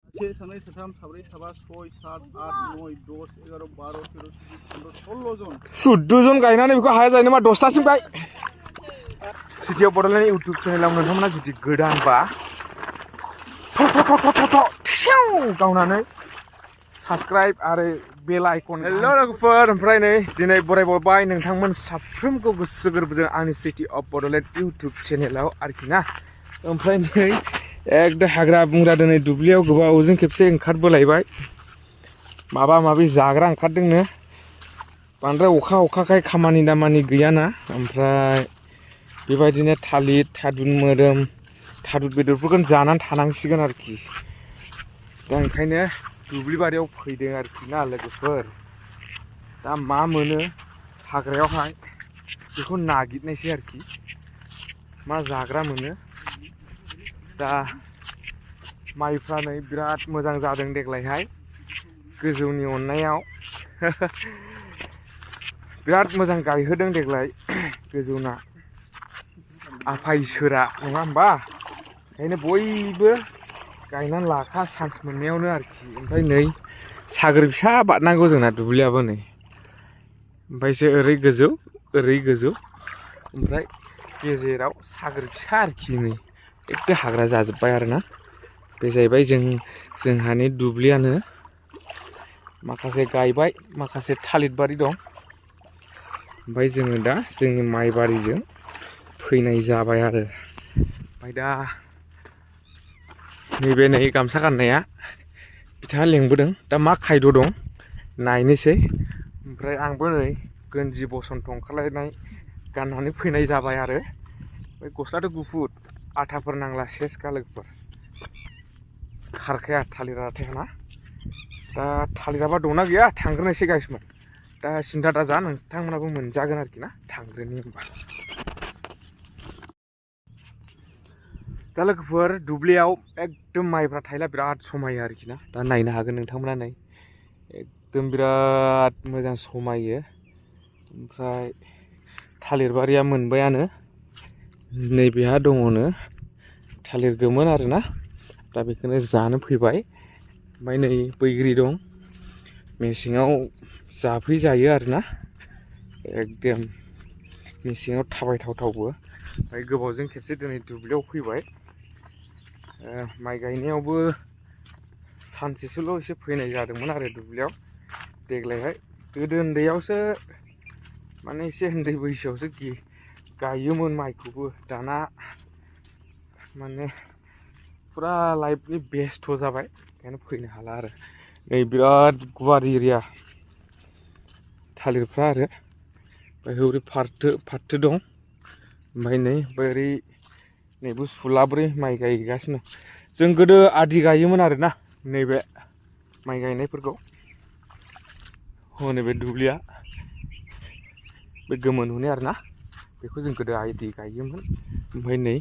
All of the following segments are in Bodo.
से सानै साथाम साब्रै साबा 6 7 8 9 10 11 12 13 14 15 16 जन 14 जन गायनानै बेखौ हाया जायो नामा 10थासिम गाय सिटियाव बड'लेण्ड इउटुब चेनेलाव नोंथांमोना जुदि गोदानबा गावनानै साबस्क्राइब आरो बेल आइकन हेल' लोगोफोर ओमफ्राय नै दिनै बरायबावबाय नोंथांमोन साफ्रोमखौ गोसो गोरबोजों आंनि सिटि अफ बड'लेण्ड इउटुब चेनेलाव आरोखि ना ओमफ्राय नै एकदम हाग्रा बंग्रा दिनै दुब्लियाव गोबावजों खेबसे ओंखारबोलायबाय माबा माबि जाग्रा ओंखारदोंनो बांद्राय अखाखाय खामानि दामानि गैयाना ओमफ्राय बेबायदिनो थालिर थादुन मोदोम थादुन बेदरफोरखौ जानानै थानांसिगोन आरोखि दा ओंखायनो दुब्लि बारियाव फैदों आरोखि ना लोगोफोर दा मा मोनो हाग्रायावहाय बेखौ नागिरनायसै आरोखि मा जाग्रा मोनो दा माइफ्रा नै बिराद मोजां जादों देग्लायहाय गोजौनि अननायाव बिराद मोजां गायहोदों देग्लाय गोजौना आफा इसोरा नङा होमबा ओंखायनो बयबो गायनानै लाखा चान्स मोननायावनो आरोखि ओमफ्राय नै सागोर फिसा बारनांगौ जोंना दुब्लियाबो नै ओमफ्रायसो ओरै गोजौ ओमफ्राय गेजेराव सागोर फिसा आरोखि नै एकदम हाग्रा जाजोब्बाय आरोना बे जाहैबाय जोंहानि दुब्लियानो माखासे गायबाय माखासे थालिर बारि दं ओमफ्राय जोङो दा जोंनि माइ बारिजों फैनाय जाबाय आरो ओमफ्राय दा नैबे नै गामसा गाननाया बिथाङा लेंबोदों दा मा खायद' दं नायनोसै ओमफ्राय आंबो नै गन्जि बसन्त ओंखारलायनाय गाननानै फैनाय जाबाय आरो ओमफ्राय गस्लाथ' गुफुर आथाफोर नांला सेसखा लोगोफोर खारखाया थालिर आथायाना दा थालिराबा दंना गैया थांग्रोनोसै गाइसमोन दा सिन्था दाजा नोंथांमोनाबो मोनजागोन आरोखि ना थांग्रोनि होनबा दा लोगोफोर दुब्लियाव एकदम माइफ्रा थायला बिराद समायो आरोखि ना दा नायनो हागोन नोंथांमोना नै एकदम बिराद मोजां समायो ओमफ्राय थालिर बारिया मोनबायानो नैबेहा दङनो थालिर गोमोन आरोना दा बेखौनो जानो फैबाय ओमफ्राय नै बैग्रि दं मेसेङाव जाफैजायो आरोना एकदम मेसेङाव थाबायथावथावबो ओमफ्राय गोबावजों खेबसे दिनै दुब्लियाव फैबाय माइ गायनायावबो सानसेसोल' एसे फैनाय जादोंमोन आरो दुब्लियाव देग्लायहाय गोदो उन्दैयावसो माने एसे उन्दै बैसोआवसो गायोमोन माइखौबो दाना माने फुरा लाइफनि बेस्थ' जाबाय ओंखायनो फैनो हाला आरो नै बिराद गुवार एरिया थालिरफ्रा आरो ओमफ्राय हरै फाथो दं ओमफ्राय नै ओरै नैबो सुलाब्रै माइ गायगासिनो जों गोदो आदि गायोमोन आरोना नैबे माइ गायनायफोरखौ हनै बे दुब्लिया बे गोमोन नुनाय आरोना बेखौ जों गोदो आदि गायोमोन ओमफ्राय नै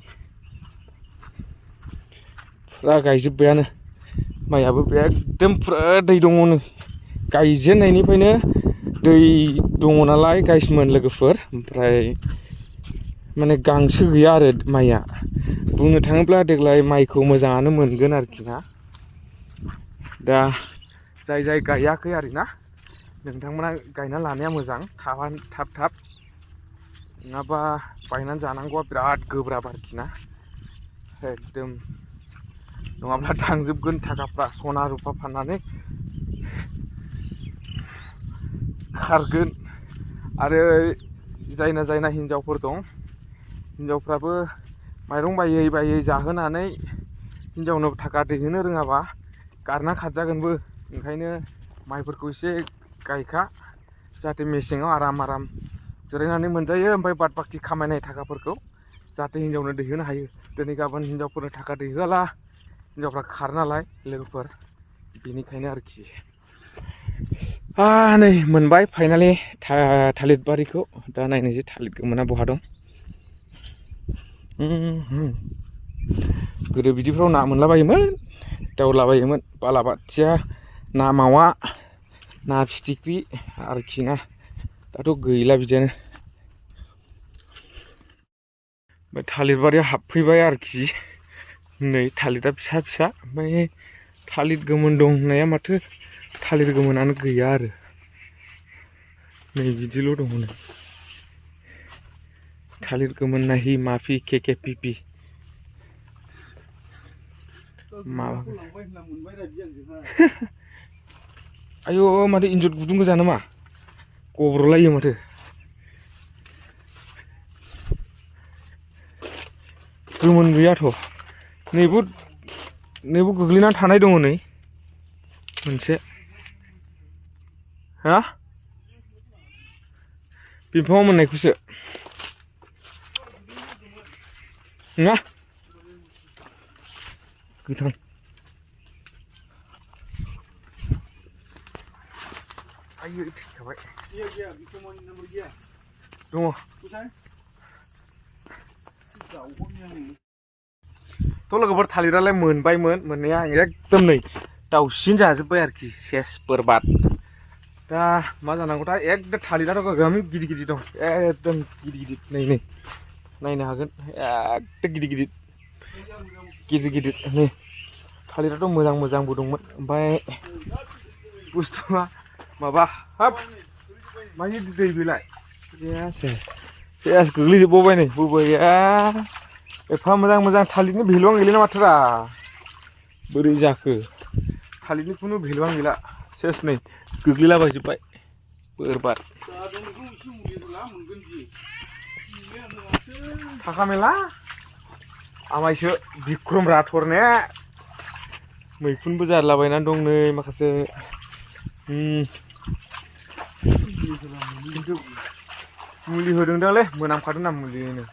फुरा गायजोब्बायानो माइयाबो एकदम फुरा दै दङनो गायजेननायनिफ्रायनो दै दङ नालाय गाइसमोन लोगोफोर ओमफ्राय माने गांसो गैया आरो माइया बुंनो थाङोब्ला देग्लाय माइखौ मोजाङानो मोनगोन आरोखि ना दा जाय गायाखै आरोना नोंथांमोना गायना लानाया मोजां थाब नङाबा बायनानै जानांगौआ बिराद गोब्राब आरोखि ना एकदम नङाब्ला थांजोबगोन थाखाफ्रा सना रुपा फाननानै खारगोन आरो जायना हिन्जावफोर दं हिन्जावफ्राबो माइरं बायै जाहोनानै हिन्जावनो थाखा दैहोनो रोङाबा गारना खारजागोनबो ओंखायनो माइफोरखौ एसे गायखा जाहाथे मेसेङाव आराम जिरायनानै मोनजायो ओमफ्राय बाद बाखि खामायनाय थाखाफोरखौ जाहाथे हिन्जावनो दैहोनो हायो दिनै गाबोन हिन्जावफोरनो थाखा दैहोआला हिन्जावफ्रा खारो नालाय लोगोफोर बेनिखायनो आरोखि नै मोनबाय फाइनालि थालिर बारिखौ दा नायनोसै थालिर गोमोना बहा दं गोदो बिदिफ्राव ना मोनलाबायोमोन दावलाबायोमोन बालाबाथिया ना मावा ना फिथिख्रि आरोखि ना दाथ' गैला बिदियानो थालिर बारियाव हाबफैबाय आरोखि नै थालिरा फिसा ओमफ्राय थालिर गोमोन दं होननाया माथो थालिर गोमोनानो गैया आरो नै बिदिल' दङ नै थालिर गोमोन नाहि माफि के पिपि माबा आयौ माथो इन्जर गुदुं गोजा नामा गब्र'लायो माथो गोमोन गैयाथ' नैबो गोग्लैनानै थानाय दङ नै मोनसे हा बिफाङाव मोननायखौसो नङा गोथां आयो थैखाबाय दङ थ' लोगोफोर थालिरालाय मोनबायमोन मोननाया आं एकदम नै दाउसिन जाजोब्बाय आरोखि सेस बोरबाद दा मा जानांगौथाय एकदम थालिराथ' गोगोम गिदिर गिदिर दं एकदम गिदिर गिदिर नै नायनो हागोन एकदम गिदिर गिदिर नै थालिराथ' मोजां मोजांबो दंमोन ओमफ्राय बुस्थुआ माबा हाब मानि दै बेलाय सेस गोग्लैजोबबावबाय नै बबेया एफा मोजां मोजां थालिरनि भेलुआनो गैला माथोरा बोरै जाखो थालिरनि खुनु भेलुआनो गैला सेस नै गोग्लैलाबायजोब्बाय बोरबाद थाखा मेला आमायसो बिक्रम राथर ने मैखुनबो जारलाबायनानै दं नै माखासे खिन्थु मुलि होदोंदांलै मोनामखादों ना मुलिनो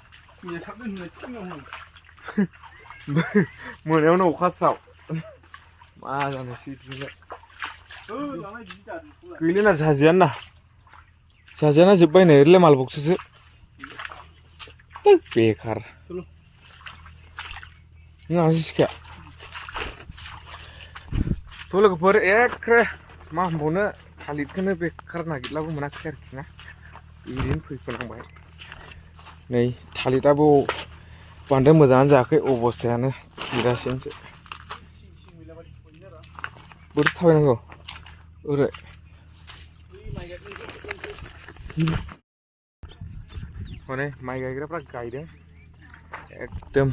मोनायावनो अखा साव मा जानोसै बिदिनो गैलिना जाजायाना जोब्बाय नै ओरैलाय मालबक्ससो बेखार नों आंसो सिखाया थ' लोगोफोर एखे मा होनबावनो थालिरखौनो बेखार नागिरलाबो मोनाखै आरोखि ना ओरैनो फैफोनांबाय नै थालिराबो बांद्राय मोजाङानो जायाखै अबस्थायानो बिरासेनोसो बोरै थाबायनांगौ ओरै माने माइ गायग्राफ्रा गायदों एकदम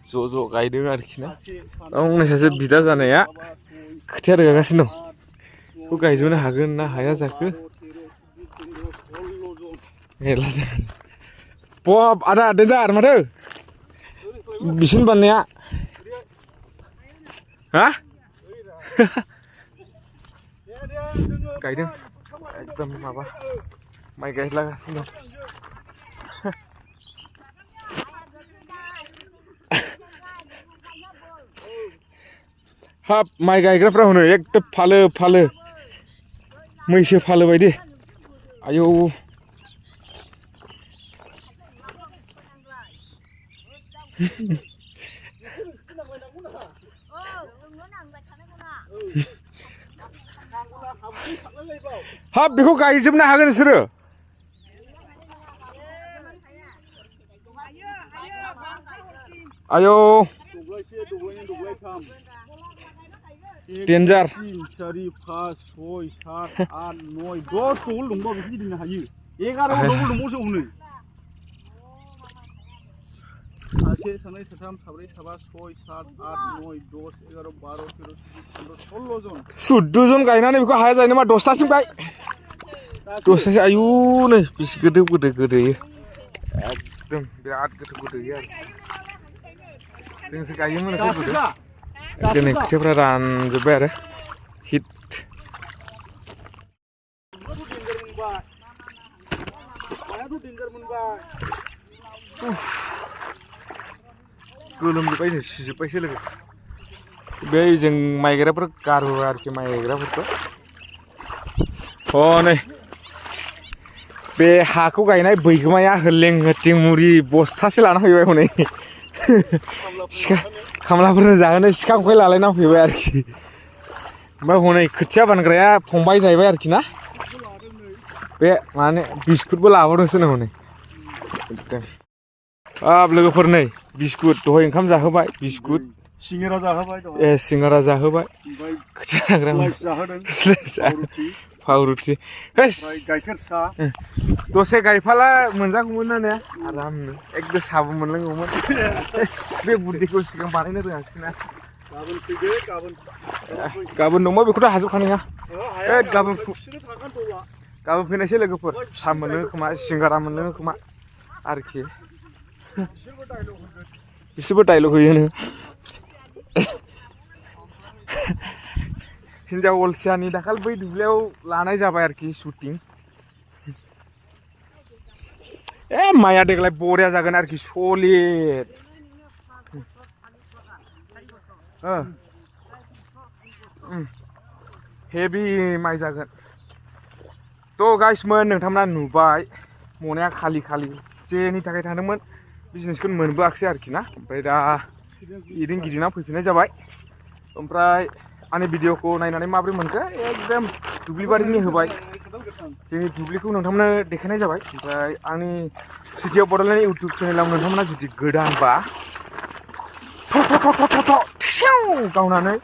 ज' गायदों आरोखि ना आंनि सासे बिदा जानाया खोथिया रोगागासिनो दं बेखौ गायजोबनो हागोन ना हाया जाखो मेरला बब आदा देन्जार माथो बिसिन बाननाया हा गायदों एकदम माबा माइ गायलागासिनो दं हाब माइ गायग्राफ्रा हनै एकदम फालो मैसो फालो बायदि आयौ हाब बेखौ गायजोबनो हागोन नोंसोरो आयौ डेन्जार 3 4 5 6 7 8 9 10 दगल दंबा बेखौ गिदिंनो हायो 11 दगल दंबावसो हनै सासे सानै साथाम साब्रै साबा 6 7 8 9 10 11 12 13 14 15 16 जन 14 जन गायनानै बेखौ हाया जायो नामा 10थासिम गाय 10थासो आयु नै बिसि गोदोयो एकदम बिराद गोदोयो आरो जोंसो गायोमोन गोदो दिनै खोथियाफ्रा रानजोब्बाय आरो हिट गोलोमजोब्बाय नै सिजोब्बायसो लोगो बे जों माइ गायग्राफोर गारबोबाय आरोखि माइ गायग्राफोरखौ हनै बे हाखौ गायनाय बैगोमाया होलें होथिं मुरि बस्थासे लाना फैबाय हनै सिखा खामलाफोरनो जाहोनो सिखा खंखाय लालायना फैबाय आरोखि ओमफ्राय हनै खोथिया बानग्राया फंबाय जाहैबाय आरोखि ना बे माने बिस्कुटबो लाबोदोंसो नो हनै हाब लोगोफोर नै बिस्कुट दहाय ओंखाम जाहोबाय बिस्कुट सिंगेरा जाहोबाय दं ए सिंगारा जाहोबाय ओमफ्राय खोथिया हाग्रा स्लाइस जाहोदों रुटि फावरुटि ओमफ्राय गाइखेर साहा दसे गायफाला मोनजागौमोन ना ने आरामनो एकदम साबो मोनलोंगौमोन बे बुद्धिखौ सिगां बानायनो रोङाखै ना गाबोन फैदो गाबोन नङा बेखौथ' हाजोबखानाय नङा गाबोन बिसोरो थागोन द'आ गाबोन फैनायसै लोगोफोर सा मोनलोङो खोमा सिंगारा मोनलोङो खोमा आरोखि बिसोरबो डाइलग होयोनो हिन्जाव अलसियानि दाखाल बै दुब्लियाव लानाय जाबाय आरोखि शुटिं ए माइया देग्लाय बरिया जागोन आरोखि सलिड हेभि माइ जागोन थ' गाइसमोन नोंथांमोना नुबाय मनाया खालि जेनि थाखाय थांदोंमोन बिजनेसखौ मोनबोआखिसै आरोखि ना ओमफ्राय दा इदिन गिदिंना फैफिननाय जाबाय ओमफ्राय आंनि भिडिअखौ नायनानै माबोरै मोनखो एकदम दुब्लिबारिनि होबाय जोंनि दुब्लिखौ नोंथांमोननो देखायनाय जाबाय ओमफ्राय आंनि सिटि अफ बड'लेण्ड इउटुब चेनेलाव नोंथांमोना जुदि गोदानबा गावनानै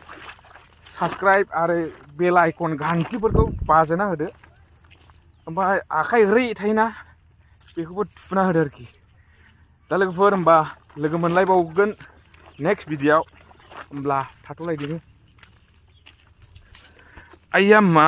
साबस्क्राइब आरो बेल आइकन घन्टिफोरखौ बाजायना होदो ओमफ्राय आखाइ ओरै थायोना बेखौबो थुना होदो आरोखि दा लोगोफोर होमबा लोगो मोनलायबावगोन नेक्स्ट भिडिअ'आव होमब्ला थाथ'लायदिनि आइया मा